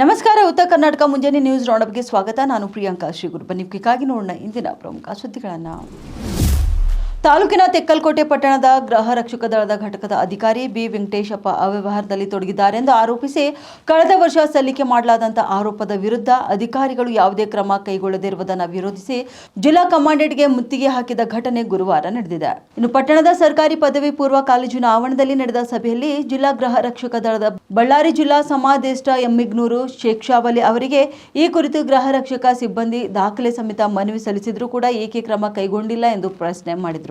ನಮಸ್ಕಾರ. ಉತ್ತರ ಕರ್ನಾಟಕ ಮುಂಜಾನೆ ನ್ಯೂಸ್ ರೌಂಡಪ್ಗೆ ಸ್ವಾಗತ. ನಾನು ಪ್ರಿಯಾಂಕಾ ಶ್ರೀಗುರು. ಬನ್ನಿಗಾಗಿ ನೋಡೋಣ ಇಂದಿನ ಪ್ರಮುಖ ಸುದ್ದಿಗಳನ್ನು. ತಾಲೂಕಿನ ತೆಕ್ಕಲಕೋಟೆ ಪಟ್ಟಣದ ಗೃಹ ರಕ್ಷಕ ದಳದ ಘಟಕದ ಅಧಿಕಾರಿ ಬಿ ವೆಂಕಟೇಶಪ್ಪ ಅವ್ಯವಹಾರದಲ್ಲಿ ತೊಡಗಿದ್ದಾರೆಂದು ಆರೋಪಿಸಿ ಕಳೆದ ವರ್ಷ ಸಲ್ಲಿಕೆ ಮಾಡಲಾದಂತಹ ಆರೋಪದ ವಿರುದ್ಧ ಅಧಿಕಾರಿಗಳು ಯಾವುದೇ ಕ್ರಮ ಕೈಗೊಳ್ಳದಿರುವುದನ್ನು ವಿರೋಧಿಸಿ ಜಿಲ್ಲಾ ಕಮಾಂಡೆಂಟ್ಗೆ ಮುತ್ತಿಗೆ ಹಾಕಿದ ಘಟನೆ ಗುರುವಾರ ನಡೆದಿದೆ. ಇನ್ನು ಪಟ್ಟಣದ ಸರ್ಕಾರಿ ಪದವಿ ಪೂರ್ವ ಕಾಲೇಜಿನ ಆವರಣದಲ್ಲಿ ನಡೆದ ಸಭೆಯಲ್ಲಿ ಜಿಲ್ಲಾ ಗೃಹ ರಕ್ಷಕ ದಳದ ಬಳ್ಳಾರಿ ಜಿಲ್ಲಾ ಸಮಾದೇಷ್ಟ ಎಮ್ಮಿಗ್ನೂರು ಶೇಕ್ಷಾವಲಿ ಅವರಿಗೆ ಈ ಕುರಿತು ಗೃಹ ರಕ್ಷಕ ಸಿಬ್ಬಂದಿ ದಾಖಲೆ ಸಮೇತ ಮನವಿ ಸಲ್ಲಿಸಿದ್ರೂ ಕೂಡ ಏಕೆ ಕ್ರಮ ಕೈಗೊಂಡಿಲ್ಲ ಎಂದು ಪ್ರಶ್ನೆ ಮಾಡಿದರು.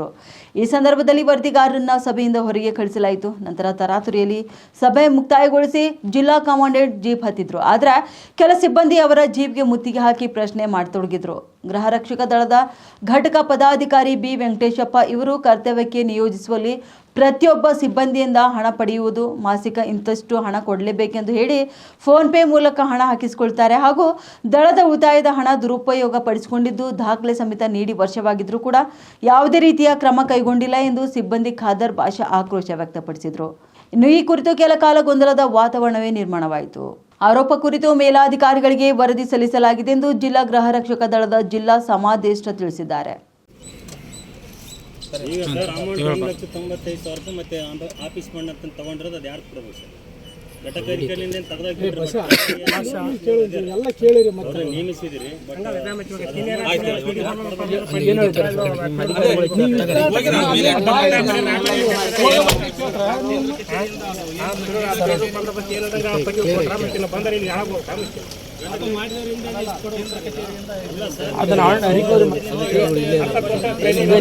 ಈ ಸಂದರ್ಭದಲ್ಲಿ ವರದಿಗಾರರನ್ನ ಸಭೆಯಿಂದ ಹೊರಗೆ ಕಳಿಸಲಾಯಿತು. ನಂತರ ತರಾತುರಿಯಲ್ಲಿ ಸಭೆ ಮುಕ್ತಾಯಗೊಳಿಸಿ ಜಿಲ್ಲಾ ಕಮಾಂಡೆಂಟ್ ಜೀಪ್ ಹತ್ತಿದ್ರು. ಆದರೆ ಕೆಲ ಸಿಬ್ಬಂದಿ ಅವರ ಜೀಪ್ಗೆ ಮುತ್ತಿಗೆ ಹಾಕಿ ಪ್ರಶ್ನೆ ಮಾಡತೊಡಗಿದ್ರು. ಗೃಹ ರಕ್ಷಕ ದಳದ ಘಟಕ ಪದಾಧಿಕಾರಿ ಬಿ ವೆಂಕಟೇಶಪ್ಪ ಇವರು ಕರ್ತವ್ಯಕ್ಕೆ ನಿಯೋಜಿಸುವಲ್ಲಿ ಪ್ರತಿಯೊಬ್ಬ ಸಿಬ್ಬಂದಿಯಿಂದ ಹಣ ಪಡೆಯುವುದು, ಮಾಸಿಕ ಇಂತಷ್ಟು ಹಣ ಕೊಡಲೇಬೇಕೆಂದು ಹೇಳಿ ಫೋನ್ ಪೇ ಮೂಲಕ ಹಣ ಹಾಕಿಸಿಕೊಳ್ತಾರೆ ಹಾಗೂ ದಳದ ಉಳಿತಾಯದ ಹಣ ದುರುಪಯೋಗ ಪಡಿಸಿಕೊಂಡಿದ್ದು ದಾಖಲೆ ಸಮೇತ ನೀಡಿ ವರ್ಷವಾಗಿದ್ರೂ ಕೂಡ ಯಾವುದೇ ರೀತಿಯ ಕ್ರಮ ಕೈಗೊಂಡಿಲ್ಲ ಎಂದು ಸಿಬ್ಬಂದಿ ಖಾದರ್ ಭಾಷಾ ಆಕ್ರೋಶ ವ್ಯಕ್ತಪಡಿಸಿದರು. ಇನ್ನು ಈ ಕುರಿತು ಕೆಲ ಕಾಲ ಗೊಂದಲದ ವಾತಾವರಣವೇ ನಿರ್ಮಾಣವಾಯಿತು. ಆರೋಪ ಕುರಿತು ಮೇಲಾಧಿಕಾರಿಗಳಿಗೆ ವರದಿ ಸಲ್ಲಿಸಲಾಗಿದೆ ಎಂದು ಜಿಲ್ಲಾ ಗೃಹ ರಕ್ಷಕ ದಳದ ಜಿಲ್ಲಾ ಸಮಾದೇಷ್ಟ ತಿಳಿಸಿದ್ದಾರೆ. ಈಗ ಸರ್ ಅಮೌಂಟ್ 1,95,000 ರೂಪಾಯಿ ಮತ್ತೆ ಆಫೀಸ್ ಫಂಡ್ ಅಂತ ತಗೊಂಡಿರೋದು ಅದು ಯಾರು ಕೊಡಬೇಕು ಸರ್? ಘಟಕರಿಕಲಿಂದ ಎಲ್ಲ ಕೇಳಿರಿ ಮತ್ತೆ ನೇಮಿಸಿದಿರಿ.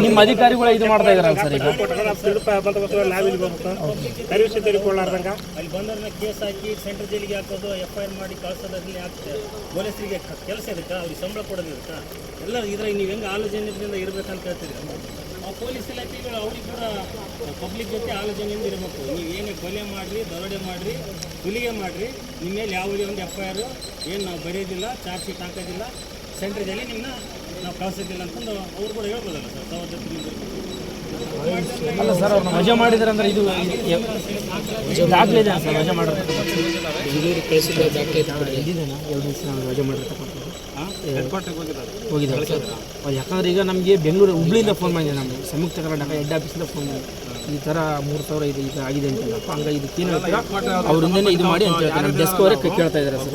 ನಿಮ್ಮ ಅಧಿಕಾರಿಗಳು ಇದು ಮಾಡ್ತಾ ಇದಾರಲ್ಲ ಸರ್. ಈಗ ಅಲ್ಲಿ ಬಂದವ್ರನ್ನ ಕೇಸ್ ಹಾಕಿ ಸೆಂಟ್ರಲ್ ಜೈಲಿಗೆ ಹಾಕೋದು, FIR ಮಾಡಿ ಕಳಿಸೋದ್ರಲ್ಲಿ ಆಗ್ತದೆ. ಪೊಲೀಸರಿಗೆ ಕೆಲಸ ಇರುತ್ತಾ? ಅವ್ರಿಗೆ ಸಂಬಳ ಕೊಡೋದಿರುತ್ತಾ? ಎಲ್ಲ ಇದ್ರಾಗ ನೀವು ಹೆಂಗೆ ಆಲೋಚನೆಯಿಂದ ಇರಬೇಕಂತ ಹೇಳ್ತೀರಿ. ಪೊಲೀಸ್ ಇಲಾಖೆಗಳು ಅವ್ರಿಗೆ ಕೂಡ ಪಬ್ಲಿಕ್ ಜೊತೆ ಆಲೋಚನೆಯಿಂದ ಇರಬೇಕು. ನೀವು ಏನೇ ಕೊಲೆ ಮಾಡಿರಿ, ದರೋಡೆ ಮಾಡಿರಿ, ಹುಲಿಗೆ ಮಾಡಿರಿ, ನಿಮ್ಮ ಮೇಲೆ ಯಾವುದೇ ಒಂದು FIR ಏನು ನಾವು ಬರೆಯೋದಿಲ್ಲ, ಚಾರ್ಜ್ ಶೀಟ್ ಹಾಕೋದಿಲ್ಲ, ಸೆಂಟ್ರಲ್ ಜೈಲಿ ನಿಮ್ಮನ್ನ ನಾವು ಕಳಿಸೋದಿಲ್ಲ ಅಂತಂದು ಅವ್ರು ಕೂಡ ಹೇಳ್ಬೋದಲ್ಲ ಸರ್. ಅಲ್ಲ ಸರ್, ಅವ್ರನ್ನ ವಜಾ ಮಾಡಿದ್ರೆ ಅಂದ್ರೆ ಇದು ದಾಖಲೆ ಇದೆ ಸರ್. ವಜಾ ಮಾಡಿರ್ತಕ್ಕಂಥ ಇದಿದೆನಾ? 2 ದಿವಸ ನಾವು ವಜಾ ಮಾಡಿರ್ತಕ್ಕಂಥದ್ದು ಹೋಗಿದ್ದಾರೆ ಸರ್. ಅದು ಯಾಕಂದ್ರೆ ಈಗ ನಮಗೆ ಬೆಂಗಳೂರು ಹುಬ್ಳಿಯಿಂದ ಫೋನ್ ಮಾಡಿದೆ, ನಮಗೆ ಸಂಯುಕ್ತ ಕರ್ನಾಟಕ ಹೆಡ್ ಆಫೀಸಿಂದ ಫೋನ್ ಮಾಡಿ ಈ ಥರ 3,000 ಇದು ಈಗ ಆಗಿದೆ ಅಂತಲ್ಲಪ್ಪ, ಹಂಗಾಗಿ ಇದಕ್ಕೆ ಏನು ಹೇಳ್ತೀರಾ ಅವರಿಂದನೇ ಇದು ಮಾಡಿ ಅಂತ ಹೇಳ್ತಾರೆ. ನಮ್ಮ ಡೆಸ್ಕ್ ಅವರೇ ಕೇಳ್ತಾ ಇದ್ದಾರೆ ಸರ್.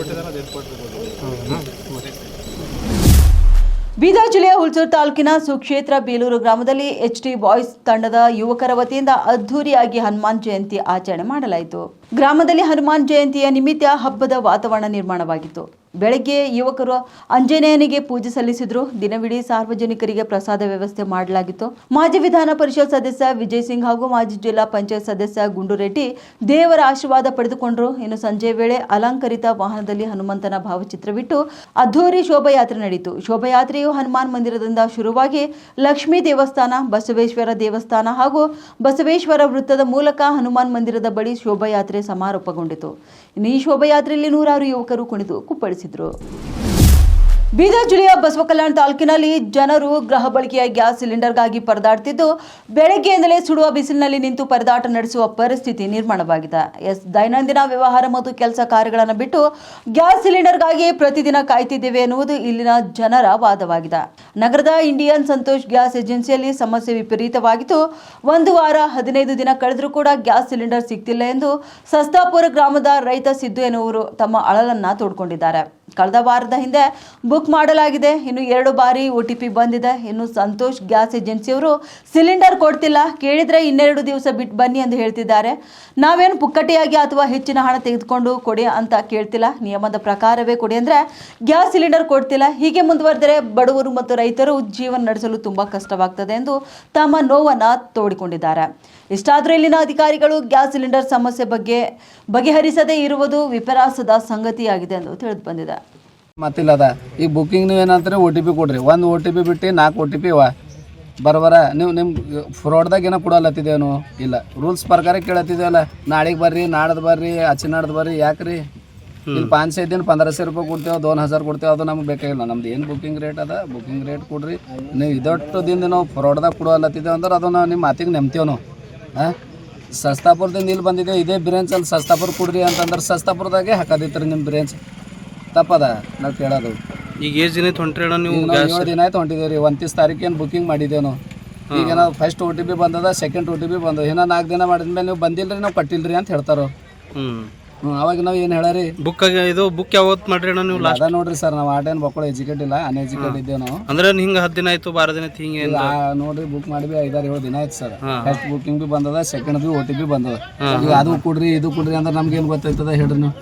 ಬೀದರ್ ಜಿಲ್ಲೆಯ ಹುಲ್ಸೂರು ತಾಲೂಕಿನ ಸುಕ್ಷೇತ್ರ ಬೇಲೂರು ಗ್ರಾಮದಲ್ಲಿ HT ಬಾಯ್ಸ್ ತಂಡದ ಯುವಕರ ವತಿಯಿಂದ ಅದ್ಧೂರಿಯಾಗಿ ಹನುಮಾನ್ ಜಯಂತಿ ಆಚರಣೆ ಮಾಡಲಾಯಿತು. ಗ್ರಾಮದಲ್ಲಿ ಹನುಮಾನ್ ಜಯಂತಿಯ ನಿಮಿತ್ತ ಹಬ್ಬದ ವಾತಾವರಣ ನಿರ್ಮಾಣವಾಗಿತ್ತು. ಬೆಳಗ್ಗೆ ಯುವಕರು ಆಂಜನೇಯನಿಗೆ ಪೂಜೆ ಸಲ್ಲಿಸಿದ್ರು. ದಿನವಿಡೀ ಸಾರ್ವಜನಿಕರಿಗೆ ಪ್ರಸಾದ ವ್ಯವಸ್ಥೆ ಮಾಡಲಾಗಿತ್ತು. ಮಾಜಿ ವಿಧಾನ ಪರಿಷತ್ ಸದಸ್ಯ ವಿಜಯ್ ಸಿಂಗ್ ಹಾಗೂ ಮಾಜಿ ಜಿಲ್ಲಾ ಪಂಚಾಯತ್ ಸದಸ್ಯ ಗುಂಡುರೆಡ್ಡಿ ದೇವರ ಆಶೀರ್ವಾದ ಪಡೆದುಕೊಂಡರು. ಇನ್ನು ಸಂಜೆ ವೇಳೆ ಅಲಂಕರಿತ ವಾಹನದಲ್ಲಿ ಹನುಮಂತನ ಭಾವಚಿತ್ರವಿಟ್ಟು ಅದ್ಧೂರಿ ಶೋಭಾಯಾತ್ರೆ ನಡೆಯಿತು. ಶೋಭಾಯಾತ್ರೆಯು ಹನುಮಾನ್ ಮಂದಿರದಿಂದ ಶುರುವಾಗಿ ಲಕ್ಷ್ಮೀ ದೇವಸ್ಥಾನ, ಬಸವೇಶ್ವರ ದೇವಸ್ಥಾನ ಹಾಗೂ ಬಸವೇಶ್ವರ ವೃತ್ತದ ಮೂಲಕ ಹನುಮಾನ್ ಮಂದಿರದ ಬಳಿ ಶೋಭಾಯಾತ್ರೆ ಸಮಾರೋಪಗೊಂಡಿತು. ಇನ್ನು ಈ ಶೋಭಾಯಾತ್ರೆಯಲ್ಲಿ 100 ಯುವಕರು ಕುಣಿದು ಕುಪ್ಪಳಿಸಿದರು. ಬೀದರ್ ಜಿಲ್ಲೆಯ ಬಸವಕಲ್ಯಾಣ ತಾಲೂಕಿನಲ್ಲಿ ಜನರು ಗೃಹ ಬಳಕೆಯ ಗ್ಯಾಸ್ ಸಿಲಿಂಡರ್ಗಾಗಿ ಪರದಾಡುತ್ತಿದ್ದು, ಬೆಳಗ್ಗೆಯಿಂದಲೇ ಸುಡುವ ಬಿಸಿಲಿನಲ್ಲಿ ನಿಂತು ಪರದಾಟ ನಡೆಸುವ ಪರಿಸ್ಥಿತಿ ನಿರ್ಮಾಣವಾಗಿದೆ. ದೈನಂದಿನ ವ್ಯವಹಾರ ಮತ್ತು ಕೆಲಸ ಕಾರ್ಯಗಳನ್ನು ಬಿಟ್ಟು ಗ್ಯಾಸ್ ಸಿಲಿಂಡರ್ಗಾಗಿ ಪ್ರತಿದಿನ ಕಾಯ್ತಿದ್ದೇವೆ ಎನ್ನುವುದು ಇಲ್ಲಿನ ಜನರ ವಾದವಾಗಿದೆ. ನಗರದ ಇಂಡಿಯನ್ ಸಂತೋಷ್ ಗ್ಯಾಸ್ ಏಜೆನ್ಸಿಯಲ್ಲಿ ಸಮಸ್ಯೆ ವಿಪರೀತವಾಗಿದ್ದು, 1 ವಾರ 15 ದಿನ ಕಳೆದರೂ ಕೂಡ ಗ್ಯಾಸ್ ಸಿಲಿಂಡರ್ ಸಿಗ್ತಿಲ್ಲ ಎಂದು ಸಸ್ತಾಪುರ ಗ್ರಾಮದ ರೈತ ಸಿದ್ದು ಎನ್ನುವರು ತಮ್ಮ ಅಳಲನ್ನ ತೋಡ್ಕೊಂಡಿದ್ದಾರೆ. ಕಳೆದ ವಾರದ ಹಿಂದೆ ಬುಕ್ ಮಾಡಲಾಗಿದೆ. ಇನ್ನು 2 ಬಾರಿ OTP ಬಂದಿದೆ. ಇನ್ನು ಸಂತೋಷ್ ಗ್ಯಾಸ್ ಏಜೆನ್ಸಿಯವರು ಸಿಲಿಂಡರ್ ಕೊಡ್ತಿಲ್ಲ, ಕೇಳಿದ್ರೆ 2 ದಿವಸ ಬಿಟ್ಟು ಬನ್ನಿ ಎಂದು ಹೇಳ್ತಿದ್ದಾರೆ. ನಾವೇನು ಪುಕ್ಕಟೆಯಾಗಿ ಅಥವಾ ಹೆಚ್ಚಿನ ಹಣ ತೆಗೆದುಕೊಂಡು ಕೊಡಿ ಅಂತ ಕೇಳ್ತಿಲ್ಲ, ನಿಯಮದ ಪ್ರಕಾರವೇ ಕೊಡಿ ಅಂದ್ರೆ ಗ್ಯಾಸ್ ಸಿಲಿಂಡರ್ ಕೊಡ್ತಿಲ್ಲ. ಹೀಗೆ ಮುಂದುವರೆದರೆ ಬಡವರು ಮತ್ತು ರೈತರು ಜೀವನ ನಡೆಸಲು ತುಂಬಾ ಕಷ್ಟವಾಗ್ತದೆ ಎಂದು ತಮ್ಮ ನೋವನ್ನ ತೋಡಿಕೊಂಡಿದ್ದಾರೆ. ಇಷ್ಟಾದರೂ ಇಲ್ಲಿನ ಅಧಿಕಾರಿಗಳು ಗ್ಯಾಸ್ ಸಿಲಿಂಡರ್ ಸಮಸ್ಯೆ ಬಗೆಹರಿಸದೇ ಇರುವುದು ವಿಪರ್ಯಾಸದ ಸಂಗತಿಯಾಗಿದೆ ಎಂದು ತಿಳಿದು ಬಂದಿದೆ. ಮತ್ತಿಲ್ಲದ ಈಗ ಬುಕ್ಕಿಂಗ್ ನೀವು ಏನಂತಾರೆ OTP ಕೊಡ್ರಿ, 1 OTP ಬಿಟ್ಟು 4 OTP ಇವ ಬರಬರ ನೀವು ನಿಮ್ಮ ಫ್ರಾಡ್ದಾಗ ಏನೋ ಕೊಡಲತ್ತಿದ್ದೇನು? ಇಲ್ಲ, ರೂಲ್ಸ್ ಪ್ರಕಾರ ಕೇಳತ್ತಿದ್ದೇವಲ್ಲ. ನಾಳೆಗೆ ಬರ್ರಿ, ನಾಡ್ದು ಬರ್ರಿ, ನಾಡ್ದು ಬರ್ರಿ, ಯಾಕ್ರಿ? ಇಲ್ಲಿ 500 ದಿನ 1500 ರೂಪಾಯಿ ಕೊಡ್ತೇವೆ, 2000 ಕೊಡ್ತೇವೆ, ಅದು ನಮ್ಗೆ ಬೇಕಾಗಿಲ್ಲ. ನಮ್ದು ಏನು ಬುಕ್ಕಿಂಗ್ ರೇಟ್ ಅದ, ಬುಕ್ಕಿಂಗ್ ರೇಟ್ ಕೊಡ್ರಿ. ನೀವು ಇದೊಟ್ಟು ದಿನ ನಾವು ಫ್ರಾಡ್ದಾಗ ಕೊಡಲತ್ತಿದ್ದೇವೆ ಅಂದ್ರೆ ಅದು ನಾವು ನಿಮ್ಮ ಮಾತಿಗೆ ನೆಮ್ತೇವೆ ನಾವು. ಸಸ್ತಾಪುರದಿಂದ ಇಲ್ಲಿ ಬಂದಿದ್ದೇವೆ, ಇದೇ ಬ್ರಾಂಚಲ್ಲಿ ಸಸ್ತಾಪುರ ಕೊಡ್ರಿ ಅಂತಂದ್ರೆ ಸಸ್ತಾಪುರದಾಗೆ ಹಾಕೋದಿತ್ತು ರೀ ನಿಮ್ಮ ಬ್ರಾಂಚ್. ತಪ್ಪದ ನಾವು ಕೇಳೋದು. ಈಗ ಏಜ್ ದಿನ ಹೊಂಟ್ರಿ ನೀವು? ಈಗ ನಾವು 7 ದಿನ ಆಯ್ತು ಹೊಂಟಿದ್ದೇವೆ ರೀ. 29 ತಾರೀಕೇನು ಬುಕ್ಕಿಂಗ್ ಮಾಡಿದ್ದೇವೆ ನಾವು. ಈಗ ನಾವು ಫಸ್ಟ್ OTP ಬಂದದ, ಸೆಕೆಂಡ್ OTP ಬಂದದ. ಏನೋ 4 ದಿನ ಮಾಡಿದ್ಮೇಲೆ ನೀವು ಬಂದಿಲ್ಲ ರೀ, ನಾವು ಕಟ್ಟಿಲ್ಲ ರೀ ಅಂತ ಹೇಳ್ತಾರೋ. ಅವಾಗ ನಾವು ಏನು ಹೇಳರಿ, ಬುಕ್ ಇದು ಬುಕ್ ಯಾವತ್ತು ಮಾಡ್ರಿ ಅಣ್ಣ ನೀವು? ಅದ ನೋಡ್ರಿ ಸರ್, ನಾವು ಆ ಟೈಮ್ ಮಕ್ಕಳು ಎಜುಕೇಟ್ ಇಲ್ಲ, ಅನ್ಎಜುಕೇಟ್ ಇದ್ದೇವೆ ನಾವು. ಅಂದ್ರೆ ಹಿಂಗೆ 10 ದಿನ ಆಯ್ತು 12 ದಿನ ಹಿಂಗೆ ನೋಡ್ರಿ ಬುಕ್ ಮಾಡಿ 5-7 ದಿನ ಆಯ್ತು ಸರ್. ಫಸ್ಟ್ ಬುಕ್ಕಿಂಗ್ ಬಿ ಬಂದದ, ಸೆಕೆಂಡ್ ಬಿ OTP ಬಂದದ. ಈಗ ಅದು ಕೊಡ್ರಿ ಇದು ಕೊಡ್ರಿ ಅಂದ್ರೆ ನಮ್ಗೆ ಏನು ಗೊತ್ತಾಯ್ತದ ಹೇಳ್ರಿ ನೀವು?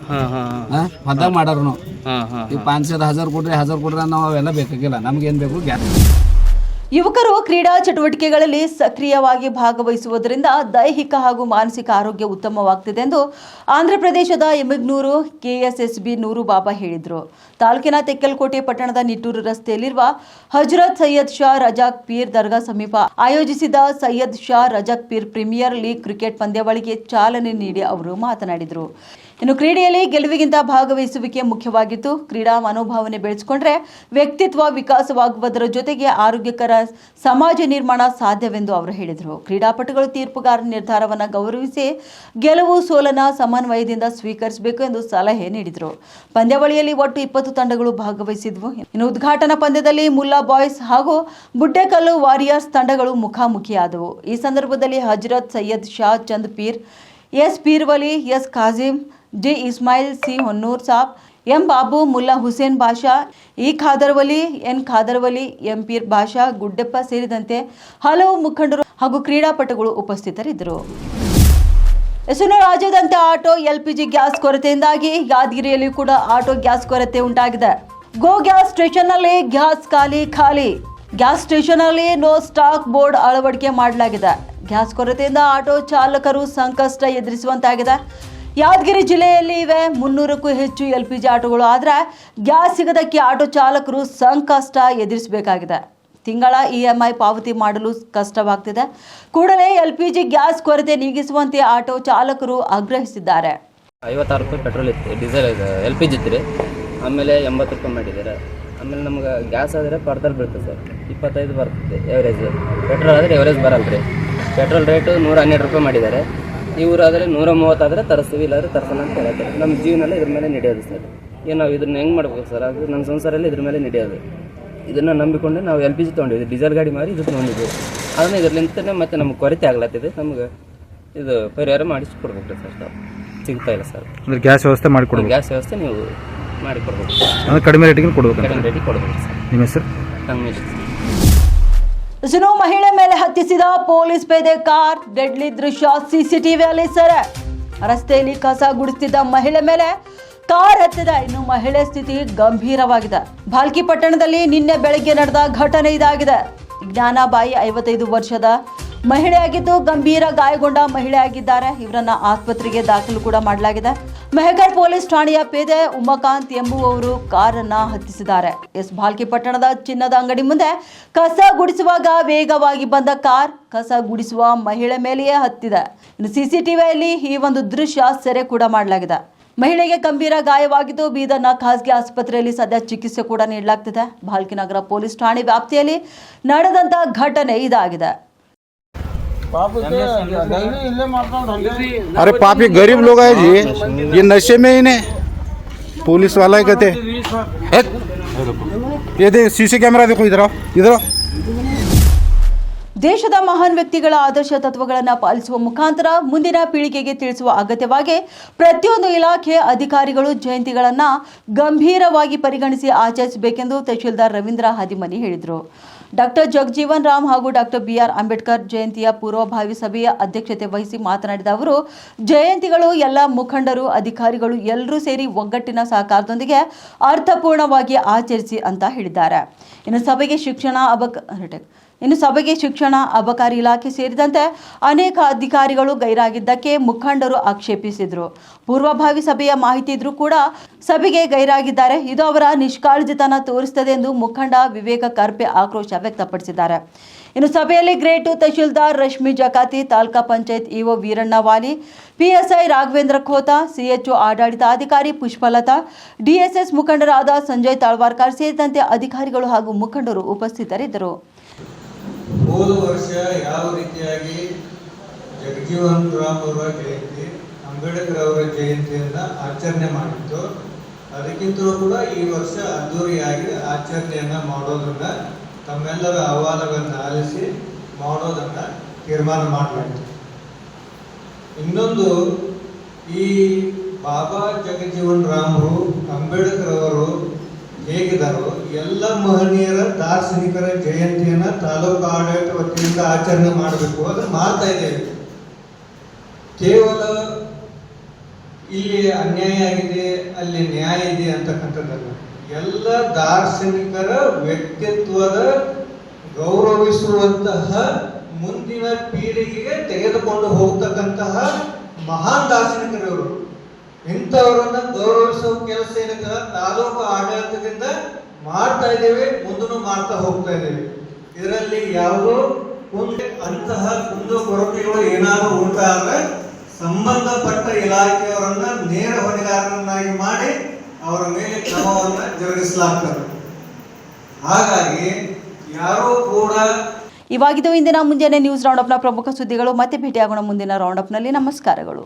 ಹೊದ್ದಾಗ ಮಾಡಾರ ನಾವು. ಈಗ 500 ಕೊಡ್ರಿ 1000 ಕೊಡ್ರಿ ನಾವು ಅವೆಲ್ಲ ಬೇಕಾಗಿಲ್ಲ. ನಮ್ಗೆ ಏನು ಬೇಕು ಗ್ಯಾಸ್. ಯುವಕರು ಕ್ರೀಡಾ ಚಟುವಟಿಕೆಗಳಲ್ಲಿ ಸಕ್ರಿಯವಾಗಿ ಭಾಗವಹಿಸುವುದರಿಂದ ದೈಹಿಕ ಹಾಗೂ ಮಾನಸಿಕ ಆರೋಗ್ಯ ಉತ್ತಮವಾಗ್ತಿದೆ ಎಂದು ಆಂಧ್ರಪ್ರದೇಶದ ಎಮಗ್ನೂರು KSSB ನೂರು ಬಾಬಾ ಹೇಳಿದರು. ತಾಲೂಕಿನ ತೆಕ್ಕಲಕೋಟೆ ಪಟ್ಟಣದ ನಿಟ್ಟೂರು ರಸ್ತೆಯಲ್ಲಿರುವ ಹಜರತ್ ಸೈಯದ್ ಶಾ ರಜಾಕ್ ಪೀರ್ ದರ್ಗಾ ಸಮೀಪ ಆಯೋಜಿಸಿದ Syed Shah Razak Peer premier league cricket ಪಂದ್ಯಾವಳಿಗೆ ಚಾಲನೆ ನೀಡಿ ಅವರು ಮಾತನಾಡಿದರು. ಇನ್ನು ಕ್ರೀಡೆಯಲ್ಲಿ ಗೆಲುವಿಗಿಂತ ಭಾಗವಹಿಸುವಿಕೆ ಮುಖ್ಯವಾಗಿತ್ತು. ಕ್ರೀಡಾ ಮನೋಭಾವನೆ ಬೆಳೆಸಿಕೊಂಡ್ರೆ ವ್ಯಕ್ತಿತ್ವ ವಿಕಾಸವಾಗುವುದರ ಜೊತೆಗೆ ಆರೋಗ್ಯಕರ ಸಮಾಜ ನಿರ್ಮಾಣ ಸಾಧ್ಯವೆಂದು ಅವರು ಹೇಳಿದರು. ಕ್ರೀಡಾಪಟುಗಳು ತೀರ್ಪುಗಾರರ ನಿರ್ಧಾರವನ್ನು ಗೌರವಿಸಿ ಗೆಲುವು ಸೋಲನ ಸಮನ್ವಯದಿಂದ ಸ್ವೀಕರಿಸಬೇಕು ಎಂದು ಸಲಹೆ ನೀಡಿದರು. ಪಂದ್ಯಾವಳಿಯಲ್ಲಿ ಒಟ್ಟು 20 ತಂಡಗಳು ಭಾಗವಹಿಸಿದ್ವು. ಇನ್ನು ಉದ್ಘಾಟನಾ ಪಂದ್ಯದಲ್ಲಿ ಮುಲ್ಲಾ ಬಾಯ್ಸ್ ಹಾಗೂ ಬುಡ್ಡೆಕಲ್ಲು ವಾರಿಯರ್ಸ್ ತಂಡಗಳು ಮುಖಾಮುಖಿಯಾದವು. ಈ ಸಂದರ್ಭದಲ್ಲಿ Hazrat Syed Shah Chand Peer, S Peerwali, S Khazim, J Ismail, C Honnur Sab, M Babu, Mulla Hussain Basha, E Khaderwali, N Khaderwali, M Peer Basha, Guddappa ಸೇರಿದಂತೆ ಹಲವು ಮುಖಂಡರು ಹಾಗೂ ಕ್ರೀಡಾಪಟುಗಳು ಉಪಸ್ಥಿತರಿದ್ದರು. ಇನ್ನು ರಾಜ್ಯಾದ್ಯಂತ ಆಟೋ LPG ಗ್ಯಾಸ್ ಕೊರತೆಯಿಂದಾಗಿ ಯಾದಗಿರಿಯಲ್ಲಿ ಕೂಡ ಆಟೋ ಗ್ಯಾಸ್ ಕೊರತೆ ಉಂಟಾಗಿದೆ. ಗೋ ಗ್ಯಾಸ್ ಸ್ಟೇಷನ್ನಲ್ಲಿ ಗ್ಯಾಸ್ ಖಾಲಿ. ಗ್ಯಾಸ್ ಸ್ಟೇಷನ್ನಲ್ಲಿ ನೋ ಸ್ಟಾಕ್ ಬೋರ್ಡ್ ಅಳವಡಿಕೆ ಮಾಡಲಾಗಿದೆ. ಗ್ಯಾಸ್ ಕೊರತೆಯಿಂದ ಆಟೋ ಚಾಲಕರು ಸಂಕಷ್ಟ ಎದುರಿಸುವಂತಾಗಿದೆ. ಯಾದಗಿರಿ ಜಿಲ್ಲೆಯಲ್ಲಿ ಇವೆ 300ಕ್ಕೂ ಹೆಚ್ಚು LPG ಆಟೋಗಳು. ಆದರೆ ಗ್ಯಾಸ್ ಸಿಗದಕ್ಕೆ ಆಟೋ ಚಾಲಕರು ಸಂಕಷ್ಟ ಎದುರಿಸಬೇಕಾಗಿದೆ. ತಿಂಗಳ EMI ಪಾವತಿ ಮಾಡಲು ಕಷ್ಟವಾಗ್ತಿದೆ. ಕೂಡಲೇ LPG ಗ್ಯಾಸ್ ಕೊರತೆ ನೀಗಿಸುವಂತೆ ಆಟೋ ಚಾಲಕರು ಆಗ್ರಹಿಸಿದ್ದಾರೆ. 56 ರೂಪಾಯಿ ಪೆಟ್ರೋಲ್ ಇತ್ತು, ಡೀಸೆಲ್ LPG ಇತ್ತು ರೀ. ಆಮೇಲೆ 80 ರೂಪಾಯಿ ಮಾಡಿದ್ದಾರೆ. ಆಮೇಲೆ ನಮ್ಗೆ ಗ್ಯಾಸ್ ಆದರೆ ಪರ್ದಲ್ಲಿ ಬೀಳ್ತದೆ ಸರ್, 25 ಬರ್ತದೆ ಎವರೇಜ್. ಪೆಟ್ರೋಲ್ ಆದರೆ ಎವರೇಜ್ ಬರಲ್ಲ ರೀ. ಪೆಟ್ರೋಲ್ ರೇಟು 112 ರೂಪಾಯಿ ಮಾಡಿದ್ದಾರೆ. ಇವರಾದರೆ 130 ಆದರೆ ತರಿಸ್ತೀವಿ, ಇಲ್ಲಾಂದರೆ ತರಿಸಲ್ಲ ಅಂತ ಹೇಳ್ತಾರೆ. ನಮ್ಮ ಜೀವನ ಇದ್ರ ಮೇಲೆ ನಡೆಯೋದು ಸರ್. ಏನು ನಾವು ಇದನ್ನ ಹೆಂಗೆ ಮಾಡ್ಬೇಕು ಸರ್? ಅದು ನಮ್ಮ ಸಂಸಾರಲ್ಲಿ ಇದ್ರ ಮೇಲೆ ನಡೆಯೋದು. ಇದನ್ನು ನಂಬಿಕೊಂಡು ನಾವು LPG ತೊಗೊಂಡಿದ್ವಿ, ಡೀಸೆಲ್ ಗಾಡಿ ಮಾರಿ ಇದು ತೊಗೊಂಡಿದ್ವಿ. ಅದನ್ನು ಇದರಲ್ಲಿಂತಲೇ ಮತ್ತೆ ನಮ್ಗೆ ಕೊರತೆ ಆಗ್ಲತ್ತಿದೆ. ನಮ್ಗೆ ಇದು ಪರಿಹಾರ ಮಾಡಿಸ್ಕೊಡ್ಬೇಕು ರೀ ಸರ್. ಸಿಗ್ತಾ ಇಲ್ಲ ಸರ್. ಅಂದರೆ ಗ್ಯಾಸ್ ವ್ಯವಸ್ಥೆ ಮಾಡಿಕೊಡ್ಬೇಕು. ಗ್ಯಾಸ್ ವ್ಯವಸ್ಥೆ ನೀವು ಮಾಡಿಕೊಡ್ಬೇಕು. ಅಂದರೆ ಕಡಿಮೆ ರೇಟಿಗೆ ಕೊಡ್ಬೇಕು. ಕಡಿಮೆ ರೇಟಿಗೆ ಕೊಡ್ಬೇಕು ಸರ್. ನಿಮ್ಮ ಹೆಸರು? ನಮ್ಮ ಹೆಸರು ಇನ್ನು ಮಹಿಳೆ ಮೇಲೆ ಹತ್ತಿಸಿದ ಪೊಲೀಸ್ ಪೇದೆ ಕಾರ್, ಡೆಡ್ಲಿ ದೃಶ್ಯ CCTVಯಲ್ಲಿ ಸೆರೆ. ರಸ್ತೆಯಲ್ಲಿ ಕಸ ಗುಡಿಸುತ್ತಿದ್ದ ಮಹಿಳೆ ಮೇಲೆ ಕಾರ್ ಹತ್ತಿದೆ. ಇನ್ನು ಮಹಿಳೆ ಸ್ಥಿತಿ ಗಂಭೀರವಾಗಿದೆ. ಭಾಲ್ಕಿ ಪಟ್ಟಣದಲ್ಲಿ ನಿನ್ನೆ ಬೆಳಗ್ಗೆ ನಡೆದ ಘಟನೆ ಇದಾಗಿದೆ. ಜ್ಞಾನಾಬಾಯಿ 55 ವರ್ಷದ ಮಹಿಳೆಯಾಗಿದ್ದು ಗಂಭೀರ ಗಾಯಗೊಂಡ ಮಹಿಳೆಯಾಗಿದ್ದಾರೆ. ಇವರನ್ನ ಆಸ್ಪತ್ರೆಗೆ ದಾಖಲು ಕೂಡ ಮಾಡಲಾಗಿದೆ. ಮೆಹಕರ್ ಪೊಲೀಸ್ ಠಾಣೆಯ ಪೇದೆ ಉಮಾಕಾಂತ್ ಎಂಬುವವರು ಕಾರನ್ನ ಹತ್ತಿಸಿದ್ದಾರೆ. ಭಾಲ್ಕಿ ಪಟ್ಟಣದ ಚಿನ್ನದ ಅಂಗಡಿ ಮುಂದೆ ಕಸ ಗುಡಿಸುವಾಗ ವೇಗವಾಗಿ ಬಂದ ಕಾರ್ ಕಸ ಗುಡಿಸುವ ಮಹಿಳೆ ಮೇಲೆಯೇ ಹತ್ತಿದೆ. ಇನ್ನು CCTVಯಲ್ಲಿ ಈ ಒಂದು ದೃಶ್ಯ ಸೆರೆ ಕೂಡ ಮಾಡಲಾಗಿದೆ. ಮಹಿಳೆಗೆ ಗಂಭೀರ ಗಾಯವಾಗಿದ್ದು ಬೀದರ್ನ ಖಾಸಗಿ ಆಸ್ಪತ್ರೆಯಲ್ಲಿ ಸದ್ಯ ಚಿಕಿತ್ಸೆ ಕೂಡ ನೀಡಲಾಗ್ತಿದೆ. ಭಾಲ್ಕಿ ನಗರ ಪೊಲೀಸ್ ಠಾಣೆ ವ್ಯಾಪ್ತಿಯಲ್ಲಿ ನಡೆದಂತ ಘಟನೆ ಇದಾಗಿದೆ. अरे पाप ये गरीब लोग है जी, ये नशे में ही ने पुलिस वाला ही कहते। ये देख CC कैमरा देखो, इधर आओ, इधर आओ। ದೇಶದ ಮಹಾನ್ ವ್ಯಕ್ತಿಗಳ ಆದರ್ಶ ತತ್ವಗಳನ್ನು ಪಾಲಿಸುವ ಮುಖಾಂತರ ಮುಂದಿನ ಪೀಳಿಗೆಗೆ ತಿಳಿಸುವ ಅಗತ್ಯವಾಗಿ ಪ್ರತಿಯೊಂದು ಇಲಾಖೆ ಅಧಿಕಾರಿಗಳು ಜಯಂತಿಗಳನ್ನು ಗಂಭೀರವಾಗಿ ಪರಿಗಣಿಸಿ ಆಚರಿಸಬೇಕೆಂದು ತಹಶೀಲ್ದಾರ್ ರವೀಂದ್ರ ಹಾದಿಮನಿ ಹೇಳಿದರು. ಡಾಕ್ಟರ್ ಜಗಜೀವನ್ ರಾಮ್ ಹಾಗೂ ಡಾಕ್ಟರ್ BR ಅಂಬೇಡ್ಕರ್ ಜಯಂತಿಯ ಪೂರ್ವಭಾವಿ ಸಭೆಯ ಅಧ್ಯಕ್ಷತೆ ವಹಿಸಿ ಮಾತನಾಡಿದ ಅವರು, ಜಯಂತಿಗಳು ಎಲ್ಲ ಮುಖಂಡರು, ಅಧಿಕಾರಿಗಳು ಎಲ್ಲರೂ ಸೇರಿ ಒಗ್ಗಟ್ಟಿನ ಸಹಕಾರದೊಂದಿಗೆ ಅರ್ಥಪೂರ್ಣವಾಗಿ ಆಚರಿಸಿ ಅಂತ ಹೇಳಿದ್ದಾರೆ. ಇನ್ನು ಸಭೆಗೆ ಶಿಕ್ಷಣ ಅಬಕಾರಿ ಇಲಾಖೆ ಸೇರಿದಂತೆ ಅನೇಕ ಅಧಿಕಾರಿಗಳು ಗೈರಾಗಿದ್ದಕ್ಕೆ ಮುಖಂಡರು ಆಕ್ಷೇಪಿಸಿದರು. ಪೂರ್ವಭಾವಿ ಸಭೆಯ ಮಾಹಿತಿ ಇದ್ರೂ ಕೂಡ ಸಭೆಗೆ ಗೈರಾಗಿದ್ದಾರೆ. ಇದು ಅವರ ನಿಷ್ಕಾಳಜಿತನ ತೋರಿಸುತ್ತದೆ ಎಂದು ಮುಖಂಡ ವಿವೇಕ ಕರ್ಪೆ ಆಕ್ರೋಶ ವ್ಯಕ್ತಪಡಿಸಿದ್ದಾರೆ. ಇನ್ನು ಸಭೆಯಲ್ಲಿ ಗ್ರೇಟ್ ತಹಶೀಲ್ದಾರ್ ರಶ್ಮಿ ಜಕಾತಿ, ತಾಲೂಕಾ ಪಂಚಾಯತ್ EO ವೀರಣ್ಣ ವಾಲಿ, PSI ರಾಘವೇಂದ್ರ ಖೋತಾ, CHO ಆಡಳಿತಾಧಿಕಾರಿ ಪುಷ್ಪಲತಾ, DSS ಮುಖಂಡರಾದ ಸಂಜಯ್ ತಾಳ್ವಾರ್ಕರ್ ಸೇರಿದಂತೆ ಅಧಿಕಾರಿಗಳು ಹಾಗೂ ಮುಖಂಡರು ಉಪಸ್ಥಿತರಿದ್ದರು. ಹೋದ ವರ್ಷ ಯಾವ ರೀತಿಯಾಗಿ ಜಗಜೀವನ್ ರಾಮ್ ಅವರ ಜಯಂತಿ, ಅಂಬೇಡ್ಕರ್ ಅವರ ಜಯಂತಿಯನ್ನು ಆಚರಣೆ ಮಾಡಿತ್ತು, ಅದಕ್ಕಿಂತಲೂ ಕೂಡ ಈ ವರ್ಷ ಅದ್ದೂರಿಯಾಗಿ ಆಚರಣೆಯನ್ನು ಮಾಡೋದನ್ನ ತಮ್ಮೆಲ್ಲರ ಅಹವಾಲುಗಳನ್ನು ಆಲಿಸಿ ಮಾಡೋದನ್ನ ತೀರ್ಮಾನ ಮಾಡಲಾಯಿತು. ಇನ್ನೊಂದು, ಈ ಬಾಬಾ ಜಗಜೀವನ್ ರಾಮ್ರು, ಅಂಬೇಡ್ಕರ್ ಅವರು ಹೇಗಿದ್ದಾರೋ ಎಲ್ಲ ಮಹನೀಯರ ದಾರ್ಶನಿಕರ ಜಯಂತಿಯನ್ನು ತಾಲೂಕು ಆಡಳಿತ ವತಿಯಿಂದ ಆಚರಣೆ ಮಾಡಬೇಕು. ಅದನ್ನು ಮಾಡ್ತಾ ಇದ್ದೇವೆ. ಕೇವಲ ಇಲ್ಲಿ ಅನ್ಯಾಯ ಆಗಿದೆ, ಅಲ್ಲಿ ನ್ಯಾಯ ಇದೆ ಅಂತಕ್ಕಂಥದ್ದಲ್ಲ. ಎಲ್ಲ ದಾರ್ಶನಿಕರ ವ್ಯಕ್ತಿತ್ವದ ಗೌರವಿಸುವಂತಹ, ಮುಂದಿನ ಪೀಳಿಗೆಗೆ ತೆಗೆದುಕೊಂಡು ಹೋಗ್ತಕ್ಕಂತಹ ಮಹಾನ್ ದಾರ್ಶನಿಕರವರು. ಇಂಥವರನ್ನ ಗೌರವಿಸುವ ಕೆಲಸ ಏನಿದೆ ತಾಲೂಕು ಆಡಳಿತದಿಂದ ಮಾಡ್ತಾ ಇದ್ದೇವೆ, ಮುಂದೂ ಮಾಡ್ತಾ ಹೋಗ್ತಾ ಇದ್ದೇವೆ. ಇದರಲ್ಲಿ ಯಾವುದೋ ಅಂತಹ ಕುಂದು ಕೊರತೆಗಳು ಏನಾದರೂ ಉಂಟಾದ್ರೆ ಸಂಬಂಧಪಟ್ಟ ಇಲಾಖೆಯವರನ್ನ ನೇರ ಹೊಣೆಗಾರರನ್ನಾಗಿ ಮಾಡಿ ಅವರ ಮೇಲೆ ಕ್ರಮವನ್ನು ಜರುಗಿಸಲಾಗ್ತದೆ. ಹಾಗಾಗಿ ಯಾರೂ ಕೂಡ ಇವಾಗಿದ್ದು ಇಂದಿನ ಮುಂಜಾನೆ ನ್ಯೂಸ್ ರೌಂಡಪ್ನ ಪ್ರಮುಖ ಸುದ್ದಿಗಳು. ಮತ್ತೆ ಭೇಟಿಯಾಗೋಣ ಮುಂದಿನ ರೌಂಡಪ್ನಲ್ಲಿ. ನಮಸ್ಕಾರಗಳು.